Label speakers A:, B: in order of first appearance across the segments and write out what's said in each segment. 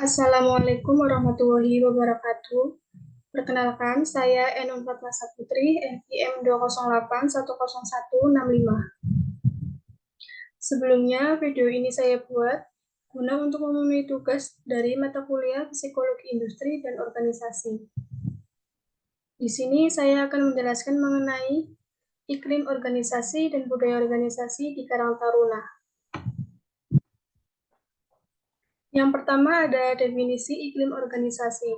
A: Assalamualaikum warahmatullahi wabarakatuh. Perkenalkan, saya Enun Fatmasa Putri, NPM 208100165. Sebelumnya, video ini saya buat guna untuk memenuhi tugas dari mata kuliah Psikologi Industri dan Organisasi. Di sini saya akan menjelaskan mengenai iklim organisasi dan budaya organisasi di Karang Taruna. Yang pertama ada definisi iklim organisasi.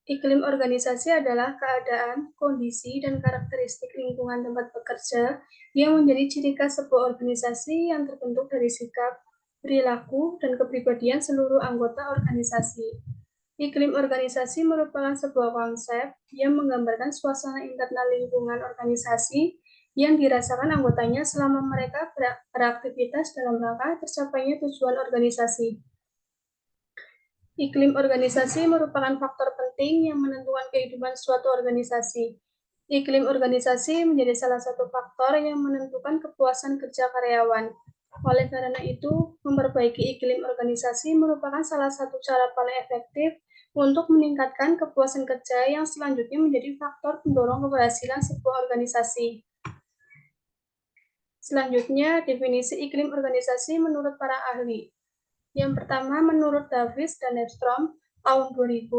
A: Iklim organisasi adalah keadaan, kondisi, dan karakteristik lingkungan tempat bekerja yang menjadi ciri khas sebuah organisasi yang terbentuk dari sikap, perilaku, dan kepribadian seluruh anggota organisasi. Iklim organisasi merupakan sebuah konsep yang menggambarkan suasana internal lingkungan organisasi yang dirasakan anggotanya selama mereka beraktivitas dalam rangka tercapainya tujuan organisasi. Iklim organisasi merupakan faktor penting yang menentukan kehidupan suatu organisasi. Iklim organisasi menjadi salah satu faktor yang menentukan kepuasan kerja karyawan. Oleh karena itu, memperbaiki iklim organisasi merupakan salah satu cara paling efektif untuk meningkatkan kepuasan kerja yang selanjutnya menjadi faktor pendorong keberhasilan sebuah organisasi. Selanjutnya, definisi iklim organisasi menurut para ahli. Yang pertama, menurut Davis dan Lepstrom, tahun 2000,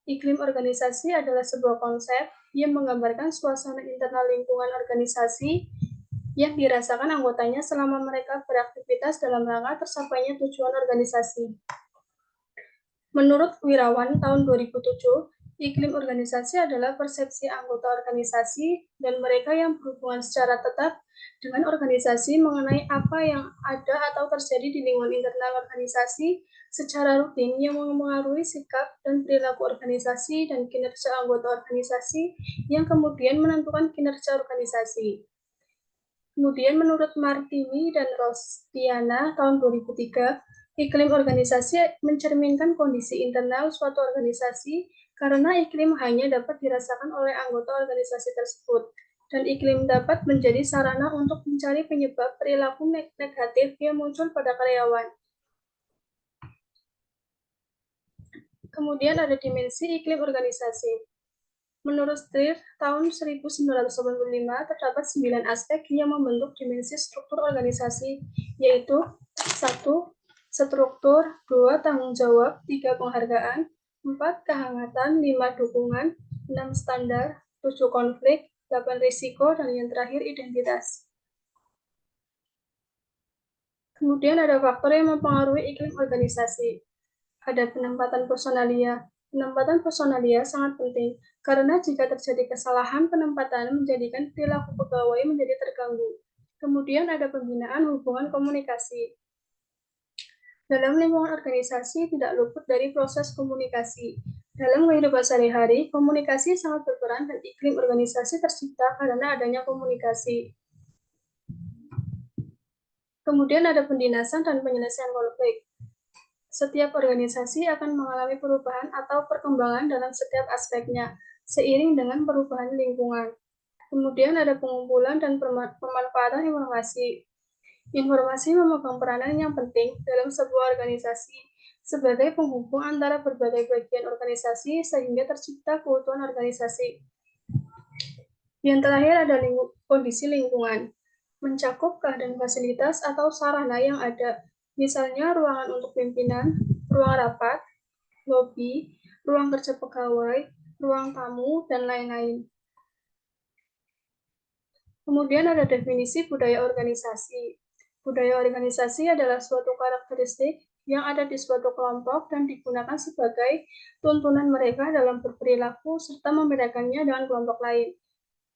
A: iklim organisasi adalah sebuah konsep yang menggambarkan suasana internal lingkungan organisasi yang dirasakan anggotanya selama mereka beraktivitas dalam rangka tercapainya tujuan organisasi. Menurut Wirawan tahun 2007, iklim organisasi adalah persepsi anggota organisasi dan mereka yang berhubungan secara tetap dengan organisasi mengenai apa yang ada atau terjadi di lingkungan internal organisasi secara rutin yang mempengaruhi sikap dan perilaku organisasi dan kinerja anggota organisasi yang kemudian menentukan kinerja organisasi. Kemudian menurut Martini dan Rostiana tahun 2003, iklim organisasi mencerminkan kondisi internal suatu organisasi karena iklim hanya dapat dirasakan oleh anggota organisasi tersebut, dan iklim dapat menjadi sarana untuk mencari penyebab perilaku negatif yang muncul pada karyawan. Kemudian ada dimensi iklim organisasi. Menurut Street, tahun 1985 terdapat 9 aspek yang membentuk dimensi struktur organisasi, yaitu 1. Struktur, 2. Tanggung jawab, 3. Penghargaan, 4. Kehangatan, 5. Dukungan, 6. Standar, 7. Konflik, 8. Risiko, dan yang terakhir identitas. Kemudian ada faktor yang mempengaruhi iklim organisasi. Ada penempatan personalia. Penempatan personalia sangat penting, karena jika terjadi kesalahan penempatan menjadikan perilaku pegawai menjadi terganggu. Kemudian ada pembinaan hubungan komunikasi. Dalam lingkungan organisasi tidak luput dari proses komunikasi. Dalam kehidupan sehari-hari, komunikasi sangat berperan dan iklim organisasi tercipta karena adanya komunikasi. Kemudian ada pendinasan dan penyelesaian konflik. Setiap organisasi akan mengalami perubahan atau perkembangan dalam setiap aspeknya, seiring dengan perubahan lingkungan. Kemudian ada pengumpulan dan pemanfaatan informasi. Informasi memegang peranan yang penting dalam sebuah organisasi sebagai penghubung antara berbagai bagian organisasi sehingga tercipta keutuhan organisasi. Yang terakhir ada kondisi lingkungan, mencakup keadaan fasilitas atau sarana yang ada, misalnya ruangan untuk pimpinan, ruang rapat, lobi, ruang kerja pegawai, ruang tamu, dan lain-lain. Kemudian ada definisi budaya organisasi. Budaya organisasi adalah suatu karakteristik yang ada di suatu kelompok dan digunakan sebagai tuntunan mereka dalam berperilaku serta membedakannya dengan kelompok lain.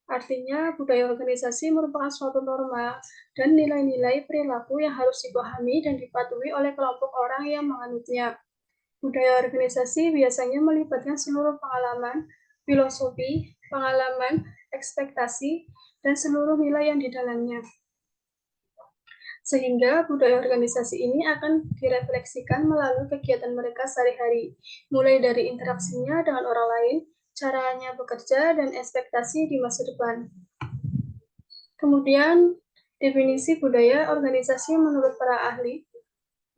A: Artinya, budaya organisasi merupakan suatu norma dan nilai-nilai perilaku yang harus dipahami dan dipatuhi oleh kelompok orang yang menganutnya. Budaya organisasi biasanya melibatkan seluruh pengalaman, filosofi, pengalaman, ekspektasi, dan seluruh nilai yang di dalamnya. Sehingga budaya organisasi ini akan direfleksikan melalui kegiatan mereka sehari-hari, mulai dari interaksinya dengan orang lain, caranya bekerja, dan ekspektasi di masa depan. Kemudian, definisi budaya organisasi menurut para ahli.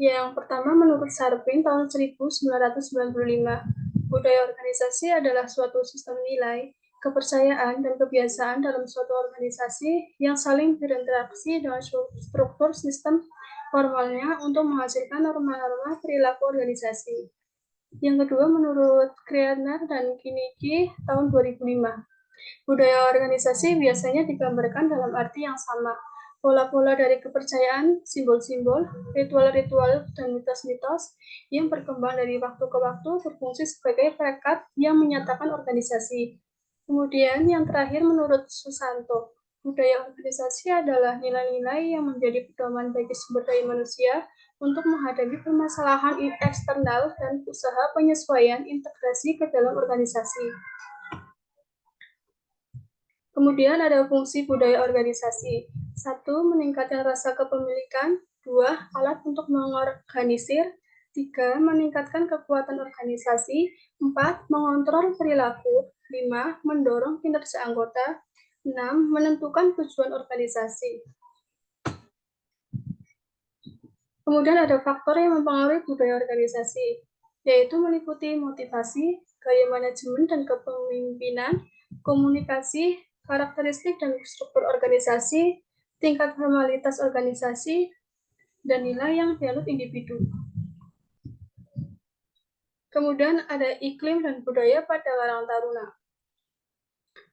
A: Yang pertama, menurut Sarpin tahun 1995, budaya organisasi adalah suatu sistem nilai, kepercayaan, dan kebiasaan dalam suatu organisasi yang saling berinteraksi dengan struktur sistem formalnya untuk menghasilkan norma-norma perilaku organisasi. Yang kedua, menurut Kreaner dan Kiniki tahun 2005, budaya organisasi biasanya digambarkan dalam arti yang sama. Pola-pola dari kepercayaan, simbol-simbol, ritual-ritual, dan mitos-mitos yang berkembang dari waktu ke waktu berfungsi sebagai perekat yang menyatakan organisasi. Kemudian yang terakhir menurut Susanto, budaya organisasi adalah nilai-nilai yang menjadi pedoman bagi sumber daya manusia untuk menghadapi permasalahan eksternal dan usaha penyesuaian integrasi ke dalam organisasi. Kemudian ada fungsi budaya organisasi. 1. Meningkatkan rasa kepemilikan. 2. Alat untuk mengorganisir. 3. Meningkatkan kekuatan organisasi. 4. Mengontrol perilaku. 5. Mendorong kinerja anggota. 6. Menentukan tujuan organisasi. Kemudian ada faktor yang mempengaruhi budaya organisasi, yaitu meliputi motivasi, gaya manajemen dan kepemimpinan, komunikasi, karakteristik dan struktur organisasi, tingkat formalitas organisasi, dan nilai yang dianut individu. Kemudian ada iklim dan budaya pada Karang Taruna.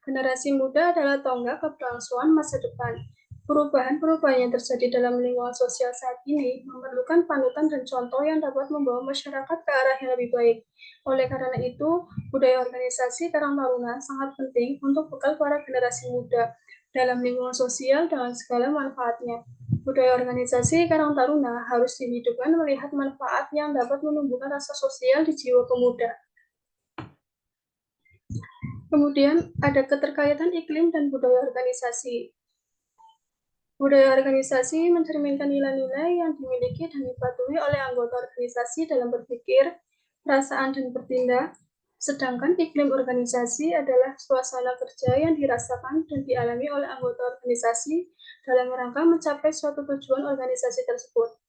A: Generasi muda adalah tonggak keberlangsungan masa depan. Perubahan-perubahan yang terjadi dalam lingkungan sosial saat ini memerlukan panutan dan contoh yang dapat membawa masyarakat ke arah yang lebih baik. Oleh karena itu, budaya organisasi Karang Taruna sangat penting untuk bekal para generasi muda dalam lingkungan sosial dengan segala manfaatnya. Budaya organisasi Karang Taruna harus dihidupkan melihat manfaat yang dapat menumbuhkan rasa sosial di jiwa pemuda. Kemudian ada keterkaitan iklim dan budaya organisasi. Budaya organisasi mencerminkan nilai-nilai yang dimiliki dan dipatuhi oleh anggota organisasi dalam berpikir, perasaan, dan bertindak, sedangkan iklim organisasi adalah suasana kerja yang dirasakan dan dialami oleh anggota organisasi dalam rangka mencapai suatu tujuan organisasi tersebut.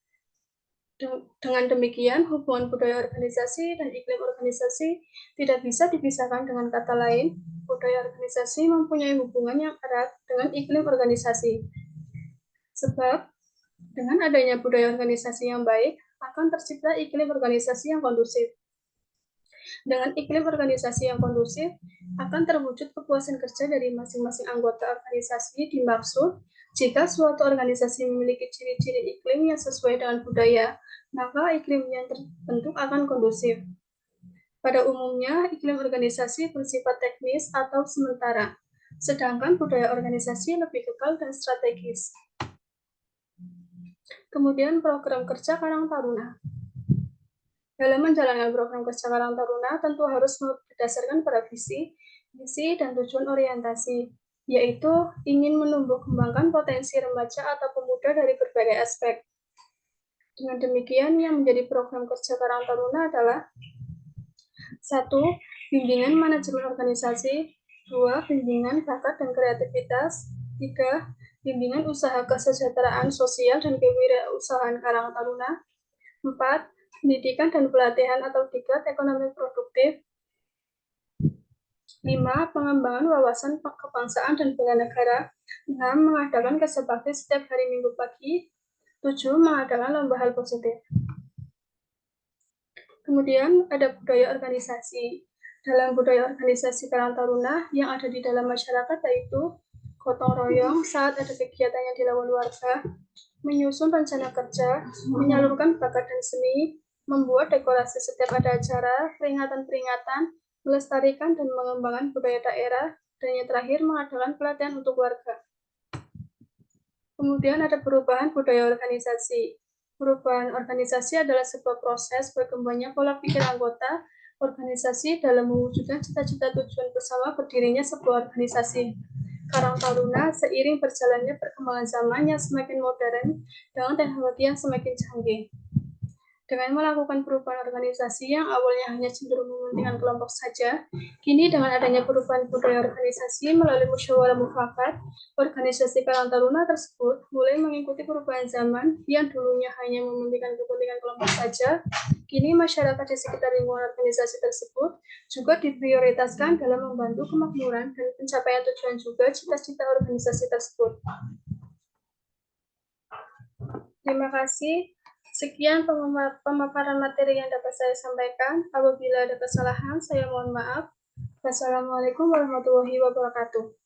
A: Dengan demikian, hubungan budaya organisasi dan iklim organisasi tidak bisa dipisahkan dengan kata lain. Budaya organisasi mempunyai hubungan yang erat dengan iklim organisasi. Sebab, dengan adanya budaya organisasi yang baik, akan tercipta iklim organisasi yang kondusif. Dengan iklim organisasi yang kondusif, akan terwujud kepuasan kerja dari masing-masing anggota organisasi dimaksud jika suatu organisasi memiliki ciri-ciri iklim yang sesuai dengan budaya, maka iklim yang terbentuk akan kondusif. Pada umumnya, iklim organisasi bersifat teknis atau sementara, sedangkan budaya organisasi lebih kekal dan strategis. Kemudian program kerja Karang Taruna. Dalam menjalankan program kerja Karang Taruna tentu harus berdasarkan pada visi, misi, dan tujuan orientasi, yaitu ingin menumbuh kembangkan potensi remaja atau pemuda dari berbagai aspek. Dengan demikian, yang menjadi program kerja Karang Taruna adalah 1. Bimbingan manajemen organisasi. 2. Bimbingan bakat dan kreativitas. 3. Bimbingan usaha kesejahteraan sosial dan kewirausahaan Karang Taruna. 4. Pendidikan dan pelatihan atau diklat ekonomi produktif. 5. Pengembangan wawasan kebangsaan dan bela negara. 6. Mengadakan kerja bakti setiap hari Minggu pagi. 7. Mengadakan lomba hal positif. Kemudian ada budaya organisasi. Dalam budaya organisasi Karang Taruna yang ada di dalam masyarakat yaitu gotong royong saat ada kegiatan yang dilakukan warga, menyusun rencana kerja, menyalurkan bakat dan seni, membuat dekorasi setiap ada acara, peringatan-peringatan, melestarikan dan mengembangkan budaya daerah, dan yang terakhir mengadakan pelatihan untuk warga. Kemudian ada perubahan budaya organisasi. Perubahan organisasi adalah sebuah proses berkembangnya pola pikir anggota organisasi dalam mewujudkan cita-cita tujuan bersama berdirinya sebuah organisasi. Karang Taruna seiring berjalannya perkembangan zaman yang semakin modern dengan teknologi yang semakin canggih. Dengan melakukan perubahan organisasi yang awalnya hanya cenderung mementingkan kelompok saja, kini dengan adanya perubahan budaya organisasi melalui musyawarah mufakat, organisasi Karang Taruna tersebut mulai mengikuti perubahan zaman yang dulunya hanya mementingkan kepentingan kelompok saja. Kini masyarakat di sekitar lingkungan organisasi tersebut juga diprioritaskan dalam membantu kemakmuran dan pencapaian tujuan juga cita-cita organisasi tersebut. Terima kasih. Sekian pemaparan materi yang dapat saya sampaikan. Apabila ada kesalahan, saya mohon maaf. Wassalamualaikum warahmatullahi wabarakatuh.